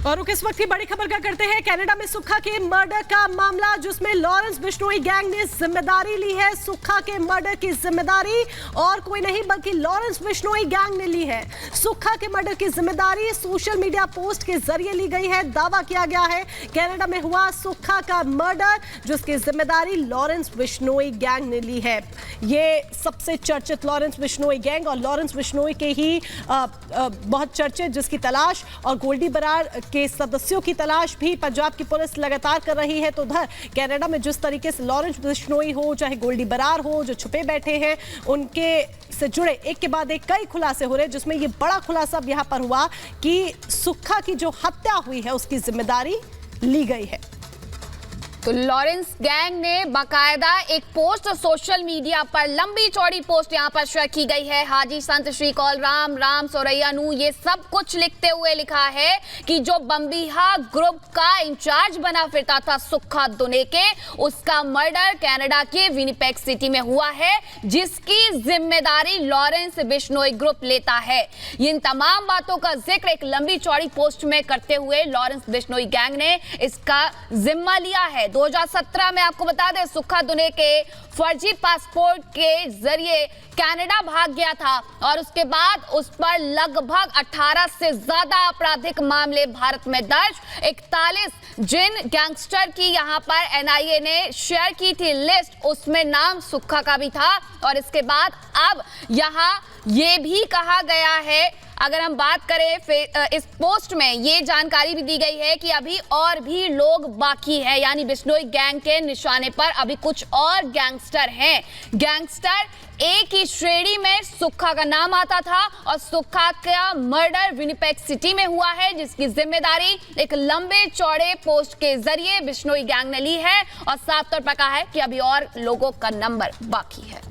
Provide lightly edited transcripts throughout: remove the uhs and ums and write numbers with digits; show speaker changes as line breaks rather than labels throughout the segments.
और किस वक्त की बड़ी खबर का करते हैं। कनाडा में सुक्खा के मर्डर का मामला, जिसमें लॉरेंस बिश्नोई गैंग ने जिम्मेदारी ली है। सुक्खा के मर्डर की जिम्मेदारी और कोई नहीं बल्कि लॉरेंस बिश्नोई गैंग ने ली है। सुक्खा के मर्डर की जिम्मेदारी सोशल मीडिया पोस्ट के जरिए ली गई है। दावा किया गया है कनाडा में हुआ सुक्खा का मर्डर, जिसकी जिम्मेदारी लॉरेंस बिश्नोई गैंग ने ली है। ये सबसे चर्चित लॉरेंस बिश्नोई गैंग और लॉरेंस बिश्नोई के ही बहुत चर्चित, जिसकी तलाश और गोल्डी बरार के सदस्यों की तलाश भी पंजाब की पुलिस लगातार कर रही है। तो उधर कनाडा में जिस तरीके से लॉरेंस बिश्नोई हो, चाहे गोल्डी बरार हो, जो छुपे बैठे हैं, उनके से जुड़े एक के बाद एक कई खुलासे हो रहे, जिसमें ये बड़ा खुलासा अब यहां पर हुआ कि सुक्खा की जो हत्या हुई है उसकी जिम्मेदारी ली गई है।
तो लॉरेंस गैंग ने बाकायदा एक पोस्ट सोशल मीडिया पर, लंबी चौड़ी पोस्ट यहां पर शेयर की गई है। हाजी संत श्री कौल राम राम सोरैया नू, ये सब कुछ लिखते हुए लिखा है कि जो बम्बीहा ग्रुप का इंचार्ज बना फिरता था सुक्खा दुनेके, उसका मर्डर कनाडा के विनिपेग सिटी में हुआ है, जिसकी जिम्मेदारी लॉरेंस बिश्नोई ग्रुप लेता है। इन तमाम बातों का जिक्र एक लंबी चौड़ी पोस्ट में करते हुए लॉरेंस बिश्नोई गैंग ने इसका जिम्मा लिया है। 2017 में आपको बता दें, सुक्खा दुनेके फर्जी पासपोर्ट के जरिए कनाडा भाग गया था और उसके बाद उस पर लगभग 18 से ज्यादा आपराधिक मामले भारत में दर्ज। 41 जिन गैंगस्टर की यहां पर एनआईए ने शेयर की थी लिस्ट, उसमें नाम सुक्खा का भी था। और इसके बाद अब यहां ये भी कहा गया है, अगर हम बात करें इस पोस्ट में ये जानकारी भी दी गई है कि अभी और भी लोग बाकी हैं, यानी बिश्नोई गैंग के निशाने पर अभी कुछ और गैंगस्टर हैं। गैंगस्टर एक ही श्रेणी में सुक्खा का नाम आता था और सुक्खा का मर्डर विनिपेग सिटी में हुआ है, जिसकी जिम्मेदारी एक लंबे चौड़े पोस्ट के जरिए बिश्नोई गैंग ने ली है और साफ तौर पर कहा है कि अभी और लोगों का नंबर बाकी है।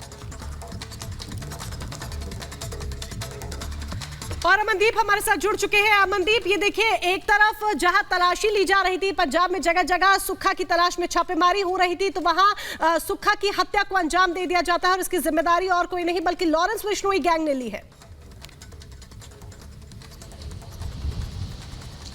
और अमनदीप हमारे साथ जुड़ चुके हैं। अमनदीप, ये देखिए, एक तरफ जहां तलाशी ली जा रही थी, पंजाब में जगह जगह सुक्खा की तलाश में छापेमारी हो रही थी, तो वहां सुक्खा की हत्या को अंजाम दे दिया जाता है और इसकी जिम्मेदारी और कोई नहीं बल्कि लॉरेंस बिश्नोई गैंग ने ली है।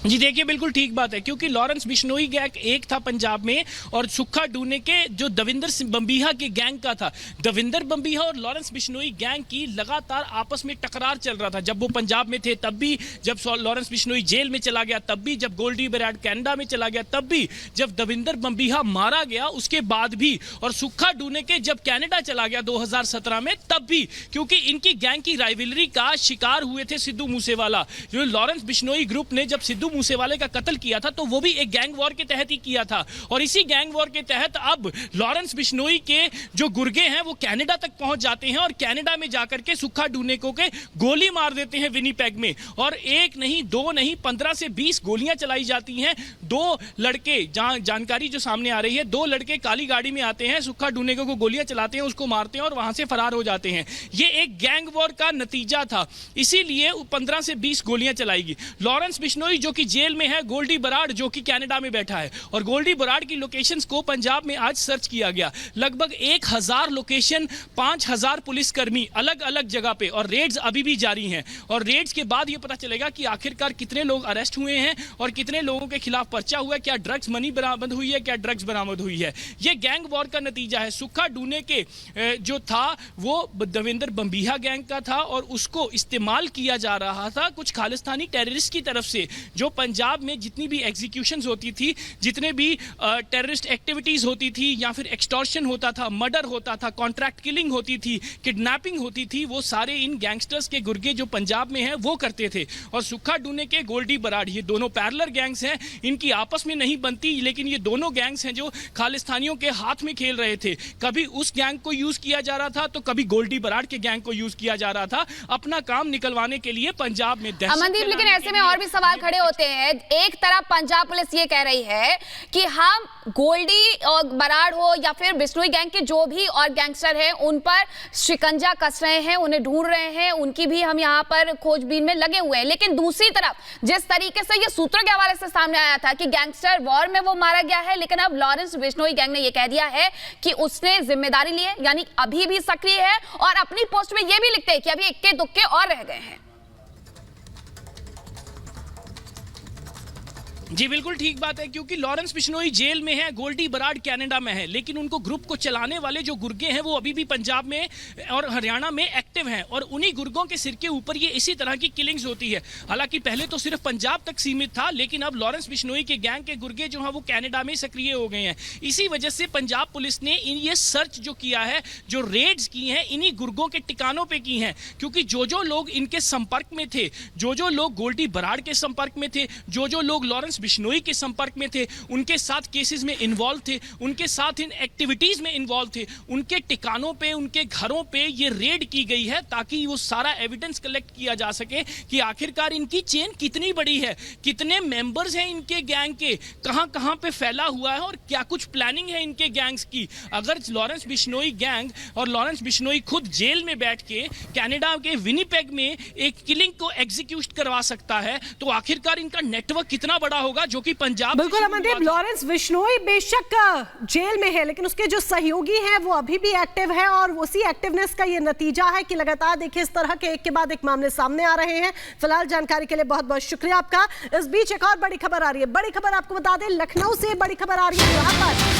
जी देखिए, बिल्कुल ठीक बात है, क्योंकि लॉरेंस बिश्नोई गैंग एक था पंजाब में और सुक्खा दुनेके जो दविंदर बम्बीहा के गैंग का था। दविंदर बम्बीहा और लॉरेंस बिश्नोई गैंग की लगातार आपस में टकरार चल रहा था। जब वो पंजाब में थे तब भी, जब लॉरेंस बिश्नोई जेल में चला गया तब भी, जब गोल्डी बरार कनाडा में चला गया तब भी, जब दविंदर बम्बीहा मारा गया उसके बाद भी, और सुक्खा दुनेके जब कनाडा चला गया 2017 में तब भी, क्योंकि इनकी गैंग की राइवलरी का शिकार हुए थे सिद्धू मूसेवाला। जो लॉरेंस बिश्नोई ग्रुप ने जब सिद्धू मूसेवाले का कत्ल किया था तो वो भी एक गैंग वॉर के तहत ही किया था, और इसी गैंग वॉर के तहत अब लॉरेंस बिश्नोई के जो गुर्गे हैं वो कनाडा तक पहुंच जाते हैं और कनाडा में जाकर के सुक्खा दुनेको के गोली मार देते हैं विनिपेग में। और एक नहीं, दो नहीं, 15 से 20 गोलियां चलाई जाती हैं। दो लड़के, जानकारी जो सामने आ रही है, 2 लड़के काली गाड़ी में आते हैं, सुक्खा दुनेको को गोलियां चलाते हैं, उसको मारते हैं और वहां से फरार हो जाते हैं। ये एक गैंग वॉर का नतीजा था, इसीलिए 15 से 20 गोलियां चलाएगी। लॉरेंस बिश्नोई जो कि जेल में है, गोल्डी बरार जो कि कनाडा में बैठा है, और गोल्डी बरार की लोकेशंस को पंजाब में आज सर्च किया गया। लगभग 1000 लोकेशन, 5000 पुलिसकर्मी अलग अलग जगह पे, और रेड्स अभी भी जारी हैं। और रेड्स के बाद ये पता चलेगा कि आखिरकार कितने लोग अरेस्ट हुए हैं और कितने लोगों के खिलाफ पर्चा हुआ है, क्या ड्रग्स मनी बरामद हुई है, क्या ड्रग्स बरामद हुई है। ये गैंग वॉर का नतीजा है। सुक्खा दुनेके जो था वो दविंदर बम्बीहा गैंग का था और उसको इस्तेमाल किया जा रहा था कुछ खालिस्तानी टेररिस्ट की तरफ से, जो पंजाब में जितनी भी एग्जीक्यूशंस होती थी, जितने भी टेररिस्ट एक्टिविटीज होती थी, या फिर एक्सटॉर्शन होता था, मर्डर होता था, कॉन्ट्रैक्ट किलिंग होती थी, किडनैपिंग होती थी, वो सारे इन गैंगस्टर्स के गुर्गे जो पंजाब में हैं वो करते थे। और सुक्खा दुनेके, गोल्डी बरार, ये दोनों पैरेलल गैंग्स हैं, इनकी आपस में नहीं बनती, लेकिन ये दोनों गैंग्स हैं जो खालिस्तानियों के हाथ में खेल रहे थे। कभी उस गैंग को यूज किया जा रहा था तो कभी गोल्डी बरार के गैंग को यूज किया जा रहा था अपना काम निकलवाने के लिए पंजाब में।
अमनदीप, लेकिन ऐसे में और भी सवाल खड़े होते हैं। एक तरफ पंजाब पुलिस ये कह रही है कि हम गोल्डी और बराड़ हो या फिर बिश्नोई गैंग के जो भी और गैंगस्टर हैं उन पर शिकंजा कस रहे हैं, उन्हें ढूंढ रहे हैं, उनकी भी हम यहाँ पर खोजबीन में लगे हुए हैं। लेकिन दूसरी तरफ जिस तरीके से ये सूत्रों के हवाले से सामने आया था कि गैंगस्टर वॉर में वो मारा गया है, लेकिन अब लॉरेंस बिश्नोई गैंग ने ये कह दिया है कि उसने जिम्मेदारी ली है, यानी अभी भी सक्रिय है, और अपनी पोस्ट में ये भी लिखते हैं कि अभी इक्के दुक्के और रह गए हैं।
जी बिल्कुल ठीक बात है, क्योंकि लॉरेंस बिश्नोई जेल में है, गोल्डी बराड़ कनाडा में है, लेकिन उनको ग्रुप को चलाने वाले जो गुर्गे हैं वो अभी भी पंजाब में और हरियाणा में एक्टिव हैं, और उन्हीं गुर्गों के सिर के ऊपर ये इसी तरह की किलिंग्स होती है। हालांकि पहले तो सिर्फ पंजाब तक सीमित था, लेकिन अब लॉरेंस बिश्नोई के गैंग के गुर्गे जो हैं वो कनाडा में सक्रिय हो गए हैं। इसी वजह से पंजाब पुलिस ने ये सर्च जो किया है, जो रेड्स की हैं, इन्हीं गुर्गों के ठिकानों पे की हैं, क्योंकि जो लोग इनके संपर्क में थे, जो लोग गोल्डी बराड़ के संपर्क में थे, जो लोग लॉरेंस बिश्नोई के संपर्क में थे, उनके साथ केसेस में इन्वॉल्व थे, उनके साथ इन एक्टिविटीज में इन्वॉल्व थे, उनके ठिकानों पे, उनके घरों पे ये रेड की गई है, ताकि वो सारा एविडेंस कलेक्ट किया जा सके कि आखिरकार इनकी चेन कितनी बड़ी है, कितने मेंबर्स हैं इनके गैंग के, कहां पे फैला हुआ है और क्या कुछ प्लानिंग है इनके गैंग्स की। अगर लॉरेंस बिश्नोई गैंग और लॉरेंस बिश्नोई खुद जेल में बैठ के कनाडा के विनिपेग में एक किलिंग को एग्जीक्यूट करवा सकता है, तो आखिरकार इनका नेटवर्क कितना बड़ा होगा, जो कि पंजाब।
बिल्कुल अमनदीप, लॉरेंस बिश्नोई बेशक जेल में है, लेकिन उसके जो सहयोगी हैं वो अभी भी एक्टिव है, और उसी एक्टिवनेस का ये नतीजा है कि लगातार देखिए इस तरह के एक के बाद एक मामले सामने आ रहे हैं। फिलहाल जानकारी के लिए बहुत बहुत शुक्रिया आपका। इस बीच एक और बड़ी खबर आ रही है, बड़ी खबर आपको बता दें, लखनऊ से बड़ी खबर आ रही है। यहाँ पर